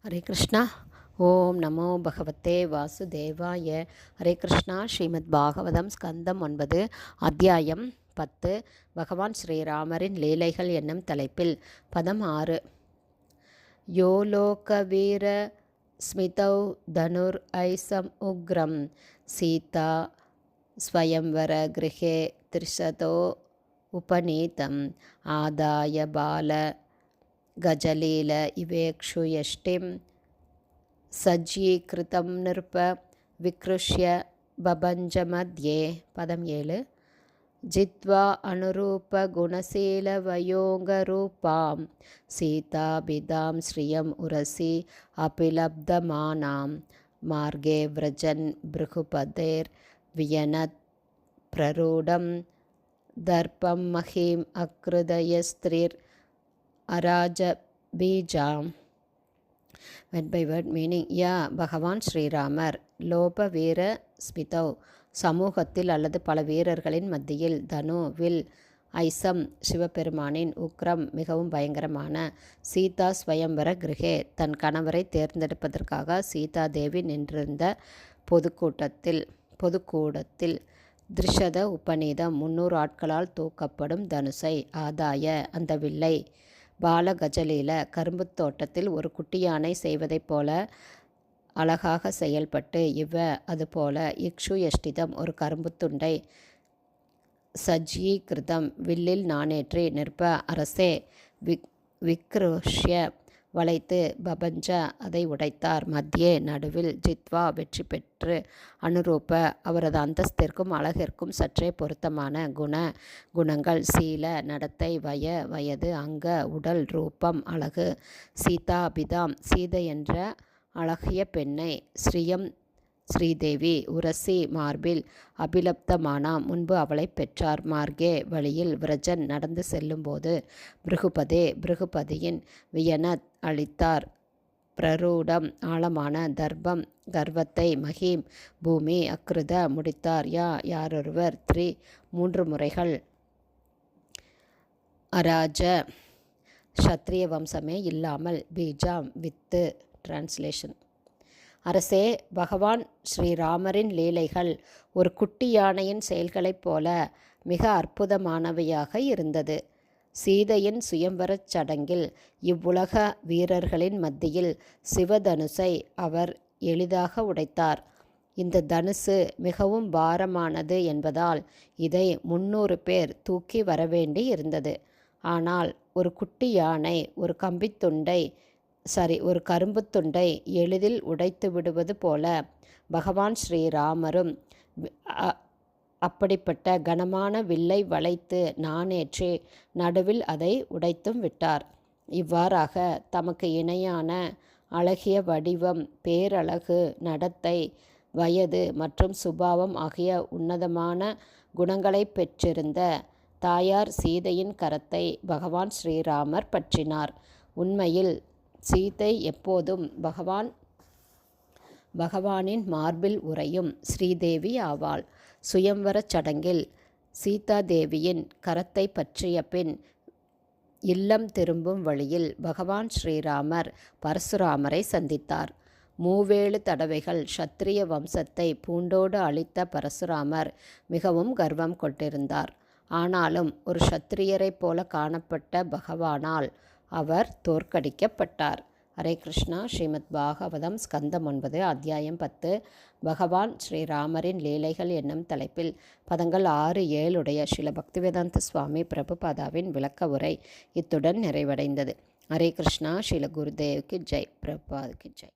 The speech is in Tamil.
ஹரே கிருஷ்ணா. ஓம் நமோ பகவத்தே வாசுதேவாய. ஹரே கிருஷ்ணா. ஸ்ரீமத் பாகவதம் ஸ்கந்தம் 9 அத்தியாயம் 10 பகவான் ஸ்ரீராமரின் லீலைகள் என்னும் தலைப்பில் பதம் 6. யோ லோக வீர ஸ்மிதௌ தனுர் ஐசம் உக்ரம் சீதா ஸ்வயம்வர கிருஹே திரிஷதோ உபநீதம் ஆதாய பால கஜலீல இவேக்ஷு யஷ்டிம் சஜ்ஜீகிருதம் நிருப விக்ருஷ்ய பபஞ்சமத்யே. பதம் 7. ஜித்வா அனுரூப குணசீல வயோங்கரூபாம் சீதாபிதாம் ஸ்ரீயம் உரசி அபிலப்தமானாம் மார்கே விரஜன் பிருகுபதேர் வியனத் பிரரூடம் தர்ப்பம் மஹீம் அக்ருதயஸ்திரிர் அராஜ பீஜாம். word by word meaning. பகவான் ஸ்ரீராமர் லோப வீர ஸ்மிதௌ சமூகத்தில் அல்லது பல வீரர்களின் மத்தியில், தனு வில், ஐசம் சிவபெருமானின், உக்ரம் மிகவும் பயங்கரமான, சீதா ஸ்வயம்வர கிருஹே தன் கணவரை தேர்ந்தெடுப்பதற்காக சீதா தேவி நின்றிருந்த பொதுக்கூடத்தில் திருஷத உபநீதம் 300 ஆட்களால் தூக்கப்படும் தனுசை, ஆதாய அந்த வில்லை, பாலகஜலீல கரும்புத் தோட்டத்தில் ஒரு குட்டி யானை செய்வதைப் போல அழகாக செயல்பட்டு, அதுபோல இக்ஷு யஷ்டிதம் ஒரு கரும்புத் துண்டை, சஜ்ஜீகிருதம் வில்லில் நாணேற்றி, நிற்ப அரசே விக்ருஷ்ய வளைத்து, பபஞ்ச அதை உடைத்தார், மத்தியே நடுவில், ஜித்வா வெற்றி பெற்று, அனுரூப அவரது அந்தஸ்திற்கும் அழகிற்கும் சற்றே பொருத்தமான, குணங்கள், சீல நடத்தை, வயது, அங்க உடல், ரூபம் அழகு, சீதாபிதாம் சீதை என்ற அழகிய பெண்ணை, ஸ்ரீயம் ஸ்ரீதேவி உரசி மார்பில், அபிலப்தமானா முன்பு அவளை பெற்றார், மார்கே வழியில், விரஜன் நடந்து செல்லும்போது, பிருகுபதியின் வியனத் அளித்தார், பிரரூடம் ஆழமான, தர்ப்பம் கர்வத்தை, மஹீம் பூமி, அக்ருத முடித்தார், யாரொருவர், 3 முறைகள், அராஜ க்ஷத்ரிய வம்சமே இல்லாமல், பீஜாம் வித்து. டிரான்ஸ்லேஷன். அரசே, பகவான் ஸ்ரீராமரின் லீலைகள் ஒரு குட்டி யானையின் செயல்களைப் போல மிக அற்புதமானவையாக இருந்தது. சீதையின் சுயம்வரச் சடங்கில் இவ்வுலக வீரர்களின் மத்தியில் சிவதனுசை அவர் எளிதாக உடைத்தார். இந்த தனுசு மிகவும் பாரமானது என்பதால் இதை 300 பேர் தூக்கி வரவேண்டி இருந்தது. ஆனால் ஒரு குட்டி யானை ஒரு கரும்புத் துண்டை எளிதில் உடைத்து விடுவது போல பகவான் ஸ்ரீராமரும் அப்படிப்பட்ட கனமான வில்லை வளைத்து நாணேற்றி நடுவில் அதை உடைத்தும் விட்டார். இவ்வாறாக தமக்கு இணையான அழகிய வடிவம், பேரழகு, நடத்தை, வயது மற்றும் சுபாவம் ஆகிய உன்னதமான குணங்களை பெற்றிருந்த தாயார் சீதையின் கரத்தை பகவான் ஸ்ரீராமர் பற்றினார். உண்மையில் சீதை எப்போதும் பகவானின் மார்பில் உறையும் ஸ்ரீதேவி ஆவாள். சுயம்வரச் சடங்கில் சீதாதேவியின் கரத்தை பற்றிய பின் இல்லம் திரும்பும் வழியில் பகவான் ஸ்ரீராமர் பரசுராமரை சந்தித்தார். 7 தடவைகள் க்ஷத்ரிய வம்சத்தை பூண்டோடு அழித்த பரசுராமர் மிகவும் கர்வம் கொண்டிருந்தார். ஆனாலும் ஒரு க்ஷத்ரியரைப் போல காணப்பட்ட பகவானால் அவர் தோற்கடிக்கப்பட்டார். ஹரே கிருஷ்ணா. ஸ்ரீமத் பாகவதம் ஸ்கந்தம் 9 அத்தியாயம் 10 பகவான் ஸ்ரீராமரின் லீலைகள் என்னும் தலைப்பில் பதங்கள் 6, 7 உடைய ஸ்ரீல பக்திவேதாந்த சுவாமி பிரபுபாதாவின் விளக்க உரை இத்துடன் நிறைவடைந்தது. ஹரே கிருஷ்ணா. ஸ்ரீல குருதேவ்க்கு ஜெய். பிரபுபாதுக்கு ஜெய்.